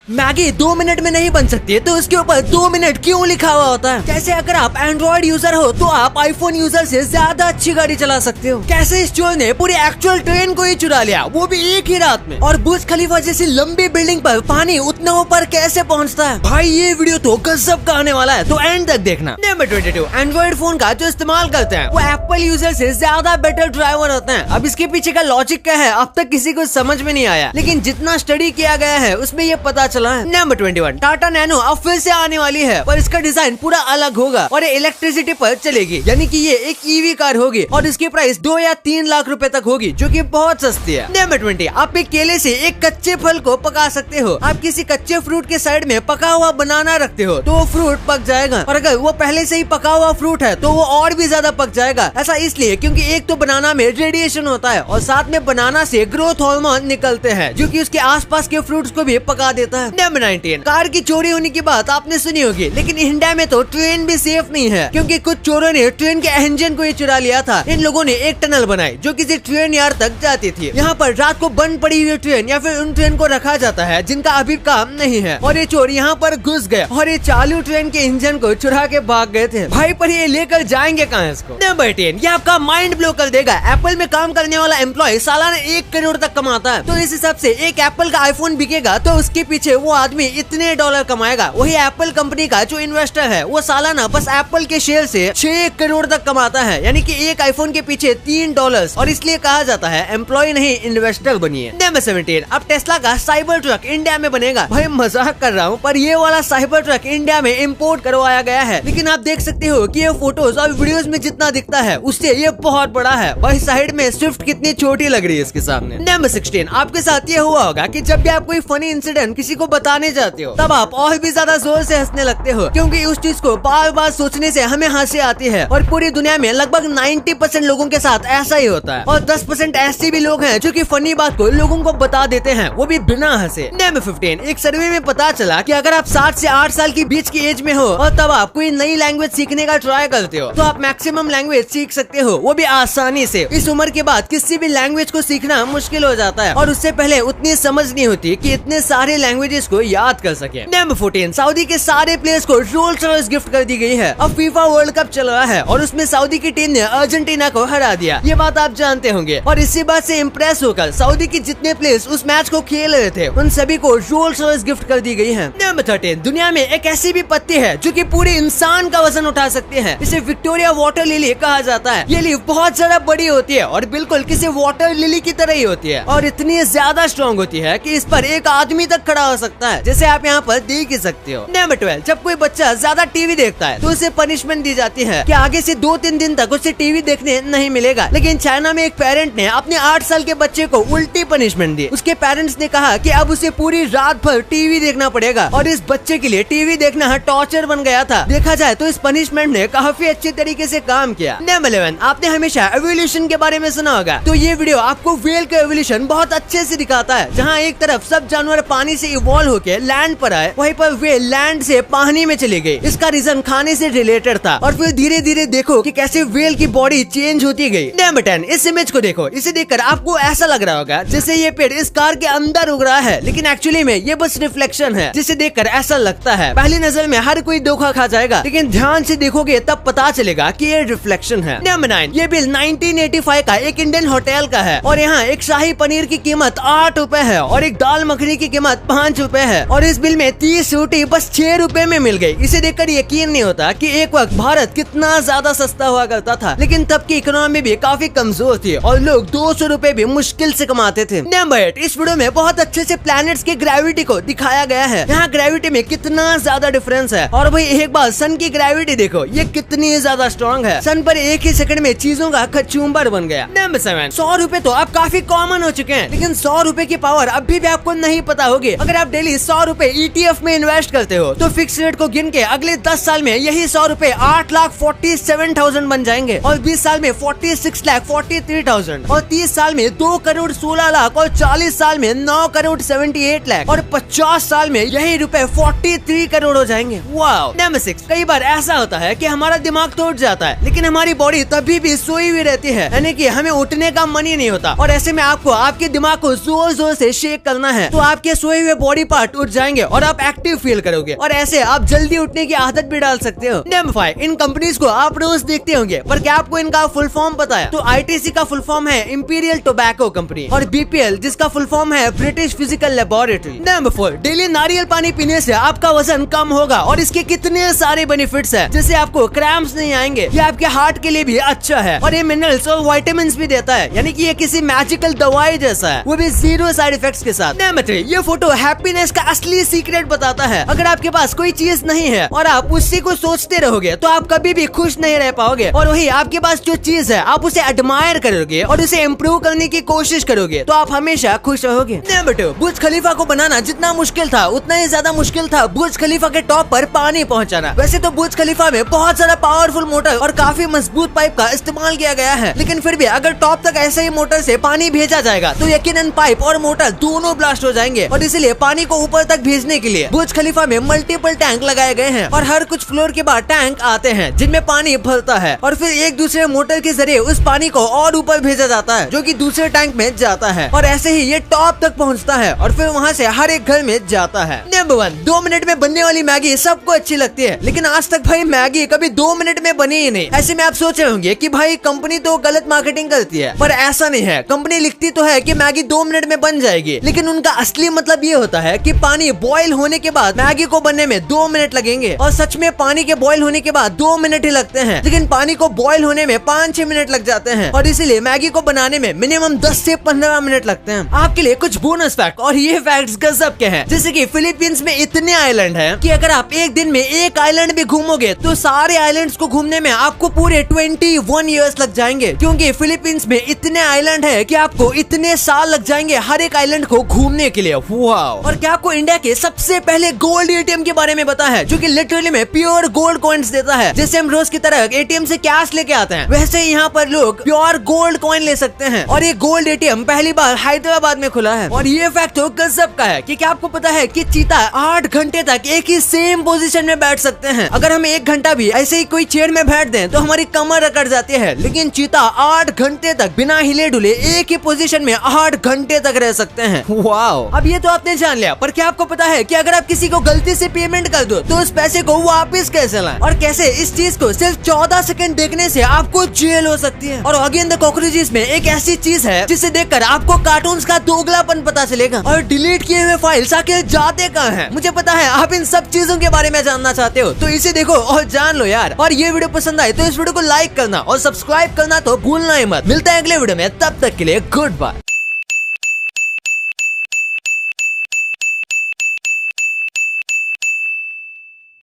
Maggi 2 minute में नहीं बन सकती है तो उसके ऊपर 2 मिनट क्यों लिखा हुआ होता है? कैसे अगर आप एंड्रॉइड यूजर हो तो आप आईफोन यूजर से ज्यादा अच्छी गाड़ी चला सकते हो? कैसे इस चोर ने पूरी एक्चुअल ट्रेन को ही चुरा लिया, वो भी एक ही रात में? और बुर्ज खलीफा जैसी लंबी बिल्डिंग पर पानी उतना ऊपर कैसे पहुंचता है? भाई ये वीडियो तो गजब का आने वाला है, तो एंड तक देखना। नंबर 22, एंड्रॉइड फोन का जो इस्तेमाल करते हैं वो एप्पल यूजर से ज्यादा बेटर ड्राइवर होते हैं। अब इसके पीछे का लॉजिक क्या है अब तक किसी को समझ में नहीं आया, लेकिन जितना स्टडी किया गया है उसमें ये पता चला है। नंबर 21, टाटा नैनो अब फिर से आने वाली है, पर इसका डिजाइन पूरा अलग होगा और ये इलेक्ट्रिसिटी पर चलेगी, यानी कि ये एक ईवी कार होगी और इसकी प्राइस 2 या 3 लाख रुपए तक होगी, जो कि बहुत सस्ती है। नंबर 20, आप एक केले से एक कच्चे फल को पका सकते हो। आप किसी कच्चे फ्रूट के साइड में पका हुआ बनाना रखते हो तो वो फ्रूट पक जाएगा, और अगर वो पहले से ही पका हुआ फ्रूट है तो वो और भी ज्यादा पक जाएगा। ऐसा इसलिए क्योंकि एक तो बनाना में रेडिएशन होता है और साथ में बनाना से ग्रोथ हार्मोन निकलते हैं जो कि उसके आसपास के फ्रूट्स को भी पका देता है। नंबर 19, कार की चोरी होने की बात आपने सुनी होगी, लेकिन इंडिया में तो ट्रेन भी सेफ नहीं है, क्योंकि कुछ चोरों ने ट्रेन के इंजन को ही चुरा लिया था। इन लोगों ने एक टनल बनाई जो किसी ट्रेन यार्ड तक जाती थी। यहाँ पर रात को बंद पड़ी हुई ट्रेन या फिर उन ट्रेन को रखा जाता है जिनका अभी काम नहीं है, और ये चोर यहाँ पर घुस गए और ये चालू ट्रेन के इंजन को चुरा के भाग गए थे। भाई पर ये लेकर जाएंगे कहाँ इसको? नंबर 10, ये आपका माइंड ब्लो कर देगा। एप्पल में काम करने वाला एम्प्लॉय सालाना 1 करोड़ तक कमाता है, तो इस हिसाब से एक एप्पल का आईफोन बिकेगा तो उसके पीछे वो आदमी इतने डॉलर कमाएगा। वही एप्पल कंपनी का जो इन्वेस्टर है वो सालाना बस एप्पल के शेयर से 6 करोड़ तक कमाता है, यानी कि एक आईफोन के पीछे $3, और इसलिए कहा जाता है एम्प्लॉय नहीं इन्वेस्टर बनिए। नंबर 17, अब टेस्ला का साइबर ट्रक इंडिया में बनेगा। भाई मजाक कर रहा हूँ, पर ये वाला साइबर ट्रक इंडिया में इम्पोर्ट करवाया गया है, लेकिन आप देख सकते हो कि ये फोटोज और वीडियोस में जितना दिखता है उससे ये बहुत बड़ा है। वही साइड में स्विफ्ट कितनी छोटी लग रही है इसके सामने। नंबर 16, आपके साथ ये हुआ होगा कि जब भी आप कोई फनी इंसिडेंट किसी को बताने जाते हो तब आप और भी ज्यादा जोर से हंसने लगते हो, क्योंकि उस चीज को बार बार सोचने से हमें हंसी आती है। और पूरी दुनिया में लगभग 90% लोगों के साथ ऐसा ही होता है, और 10% ऐसे भी लोग हैं जो कि फनी बात को लोगों को बता देते हैं, वो भी बिना हंसे। नंबर 15, एक सर्वे में पता चला कि अगर आप 7 से 8 साल के बीच की एज में हो और तब आप कोई नई लैंग्वेज सीखने का ट्राई करते हो तो आप मैक्सिमम लैंग्वेज सीख सकते हो, वो भी आसानी से। इस उम्र के बाद किसी भी लैंग्वेज को सीखना मुश्किल हो जाता है, और उससे पहले उतनी समझ नहीं होती कि इतने सारे लैंग्वेजेस को याद कर सके। नंबर 14, सऊदी के सारे प्लेयर्स को रोल्स रॉयस गिफ्ट कर दी गई है। अब फीफा वर्ल्ड कप चल रहा है और उसमें सऊदी की टीम ने अर्जेंटीना को हरा दिया, ये बात आप जानते होंगे। और इसी बात से इम्प्रेस होकर सऊदी के जितने प्लेयर्स उस मैच को खेल रहे थे उन सभी को रोल्स रॉयस गिफ्ट कर दी गई है। नंबर 13, दुनिया में एक ऐसी भी पत्ती है जो कि पूरे इंसान का वजन उठा सकती है। इसे विक्टोरिया वाटर लिली कहा जाता है। ये लीफ बहुत ज्यादा बड़ी होती है और बिल्कुल किसी वाटर लिली की तरह ही होती है, और इतनी ज्यादा स्ट्रॉन्ग होती है कि इस पर एक आदमी तक खड़ा हो सकता है, जैसे आप यहाँ पर देख ही सकते हो। नंबर 12, जब कोई बच्चा ज्यादा टीवी देखता है तो उसे पनिशमेंट दी जाती है कि आगे से 2-3 दिन तक उसे टीवी देखने नहीं मिलेगा। लेकिन चाइना में एक पेरेंट ने अपने 8 साल के बच्चे को उल्टी पनिशमेंट दी। उसके पेरेंट्स ने कहा कि अब उसे पूरी रात भर टीवी देखना पड़ेगा, और इस बच्चे के लिए टीवी देखना टॉर्चर बन गया था। देखा जाए तो इस पनिशमेंट ने काफी अच्छे तरीके से काम किया। नंबर 11, आपने हमेशा एवोल्यूशन के बारे में सुना होगा, तो ये वीडियो आपको व्हेल का एवोल्यूशन बहुत अच्छे से दिखाता है। जहाँ एक तरफ सब जानवर पानी से इवॉल्व होके लैंड पर आए, वहीं पर व्हेल लैंड से पानी में चली गई। इसका रीजन खाने से रिलेटेड था, और फिर धीरे धीरे देखो कि कैसे व्हेल की बॉडी चेंज होती गई। नंबर 10, इस इमेज को देखो, इसे देखकर आपको ऐसा लग रहा होगा जैसे ये पेड़ इस कार के अंदर उग रहा है, लेकिन एक्चुअली में ये बस रिफ्लेक्शन है, जिसे देखकर ऐसा लगता है। पहली नजर में हर कोई धोखा खा जाएगा, लेकिन ध्यान से देखोगे तब पता चलेगा कि ये रिफ्लेक्शन है। नंबर 9, ये बिल 1985 का एक इंडियन होटल का है, और यहाँ एक शाही पनीर की कीमत 8 रुपए है और एक दाल मखनी की कीमत 5 रुपए है, और इस बिल में 30 रोटी बस 6 रुपए में मिल गई। इसे देखकर यकीन नहीं होता कि एक वक्त भारत कितना ज्यादा सस्ता हुआ करता था, लेकिन तब की इकोनॉमी भी काफी कमजोर थी और लोग 200 रुपए भी मुश्किल से कमाते थे। नंबर 8, इस वीडियो में बहुत अच्छे से प्लैनेट्स के ग्रेविटी को दिखाया गया है। यहाँ ग्रेविटी में कितना ज्यादा डिफरेंस है, और भाई एक बार सन की ग्रेविटी देखो, ये कितनी ज्यादा स्ट्रॉन्ग है। सन पर एक ही सेकंड में चीजों का कचूंबर बन गया। नंबर 7, 100 रुपए तो अब काफी कॉमन हो चुके हैं, लेकिन 100 रुपए की पावर अभी भी आपको नहीं पता होगी। अगर आप डेली 100 रुपए ETF में इन्वेस्ट करते हो तो फिक्स रेट को गिन के अगले 10 साल में यही 100 रुपए 8,47,000 बन जाएंगे, और 20 साल में 46,43,000, और 30 साल में 2,16,00,000, और 40 साल में 9,78,00,000, और 50 साल में यही रुपए 43 करोड़ हो जाएंगे। वाओ। नंबर 6, कई बार ऐसा होता है कि हमारा दिमाग टूट जाता है, लेकिन हमारी बॉडी तभी भी सोई हुई रहती है, यानी कि हमें उठने का मन ही नहीं होता, और ऐसे में आपको आपके दिमाग को जोर जोर से शेक करना है, तो आपके सोए हुए बॉडी बॉडी पार्ट उठ जाएंगे और आप एक्टिव फील करोगे और ऐसे आप जल्दी उठने की आदत भी डाल सकते हो। नंबर 5, इन कंपनीज को आप रोज देखते होंगे, पर क्या आपको इनका फुल फॉर्म पता है? तो ITC का फुल फॉर्म है इंपीरियल टोबैको कंपनी और BPL जिसका फुल फॉर्म है British physical laboratory. Number 4, daily नारियल पानी पीने से आपका वजन कम होगा और इसके कितने सारे बेनिफिट्स हैं, जैसे आपको क्रैम्प्स नहीं आएंगे, ये आपके हार्ट के लिए भी अच्छा है और ये मिनरल्स और विटामिन भी देता है, यानी कि ये किसी मैजिकल दवाई जैसा है, वो भी 0 साइड इफेक्ट्स के साथ। नंबर 3, ये फोटो हैप्पीनेस का असली सीक्रेट बताता है। अगर आपके पास कोई चीज नहीं है और आप उसी को सोचते रहोगे तो आप कभी भी खुश नहीं रह पाओगे, और वही आपके पास जो चीज है आप उसे एडमायर करोगे और उसे इम्प्रूव करने की कोशिश करोगे तो आप हमेशा खुश रहोगे। नंबर 2, बुर्ज खलीफा को बनाना जितना मुश्किल था उतना ही ज्यादा मुश्किल था बुर्ज खलीफा के टॉप पर पानी पहुंचाना। वैसे तो बुर्ज खलीफा में बहुत ज्यादा पावरफुल मोटर और काफी मजबूत पाइप का इस्तेमाल किया गया है, लेकिन फिर भी अगर टॉप तक ऐसे ही मोटर से पानी भेजा जाएगा तो यकीनन पाइप और मोटर दोनों ब्लास्ट हो जाएंगे, और इसलिए पानी को ऊपर तक भेजने के लिए बुर्ज खलीफा में मल्टीपल टैंक लगाए गए हैं और हर कुछ फ्लोर के बाद टैंक आते हैं जिनमें पानी भरता है और फिर एक दूसरे मोटर के जरिए उस पानी को और ऊपर भेजा जाता है जो कि दूसरे टैंक में जाता है, और ऐसे ही ये टॉप तक पहुंचता है और फिर वहां से हर एक घर में जाता है। नंबर 1, 2 मिनट में बनने वाली मैगी सबको अच्छी लगती है, लेकिन आज तक भाई मैगी कभी 2 मिनट में बनी ही नहीं। ऐसे में आप सोच रहे होंगे कि भाई कंपनी तो गलत मार्केटिंग करती है, पर ऐसा नहीं है। कंपनी लिखती तो है कि मैगी 2 मिनट में बन जाएगी, लेकिन उनका असली मतलब ये होता है कि पानी बॉईल होने के बाद मैगी को बनने में 2 मिनट लगेंगे, और सच में पानी के बॉईल होने के बाद 2 मिनट ही लगते हैं, लेकिन पानी को बॉईल होने में 5-6 मिनट लग जाते हैं, और इसीलिए मैगी को बनाने में मिनिमम 10 से 15 मिनट लगते हैं। आपके लिए कुछ बोनस फैक्ट, और ये फैक्ट्स गजब के हैं, जैसे कि फिलीपींस में इतने आइलैंड हैं कि अगर आप एक दिन में एक आइलैंड भी घूमोगे तो सारे आइलैंड्स को घूमने में आपको पूरे 21 इयर्स लग जाएंगे, क्योंकि फिलीपींस में इतने आइलैंड है कि आपको इतने साल लग जाएंगे हर एक आइलैंड को घूमने के लिए। वाओ। और क्या आपको इंडिया के सबसे पहले गोल्ड ATM के बारे में पता है, जो कि लिटरली में प्योर गोल्ड कॉइन्स देता है। जैसे हम रोज की तरह ATM से कैश लेके आते हैं, वैसे यहाँ पर लोग प्योर गोल्ड कॉइन ले सकते हैं, और ये गोल्ड ATM पहली बार हैदराबाद में खुला है। और ये फैक्ट तो गजब का है कि क्या आपको पता है कि चीता 8 घंटे तक एक ही सेम पोजीशन में बैठ सकते हैं। अगर हम 1 घंटा भी ऐसे ही कोई चेयर में बैठ दें तो हमारी कमर अकड़ जाती है, लेकिन चीता 8 घंटे तक बिना हिले डुले एक ही पोजीशन में 8 घंटे तक रह सकते हैं। वाओ। अब ये तो आपने जान लिया, पर क्या आपको पता है कि अगर आप किसी को गलती से पेमेंट कर दो तो उस पैसे को वापस कैसे लाएं, और कैसे इस चीज को सिर्फ 14 सेकंड देखने से आपको जेल हो सकती है। और अगेन द कॉकरोचेस में एक ऐसी चीज है जिसे देखकर आपको कार्टून्स का दोगलापन पता चलेगा, और डिलीट किए हुए फाइल्स आखिर जाते कहाँ हैं। मुझे पता है आप इन सब चीजों के बारे में जानना चाहते हो, तो इसे देखो और जान लो यार। और ये वीडियो पसंद आए तो इस वीडियो को लाइक करना और सब्सक्राइब करना तो भूलना ही मत। मिलते हैं अगले वीडियो में, तब तक के लिए गुड बाय।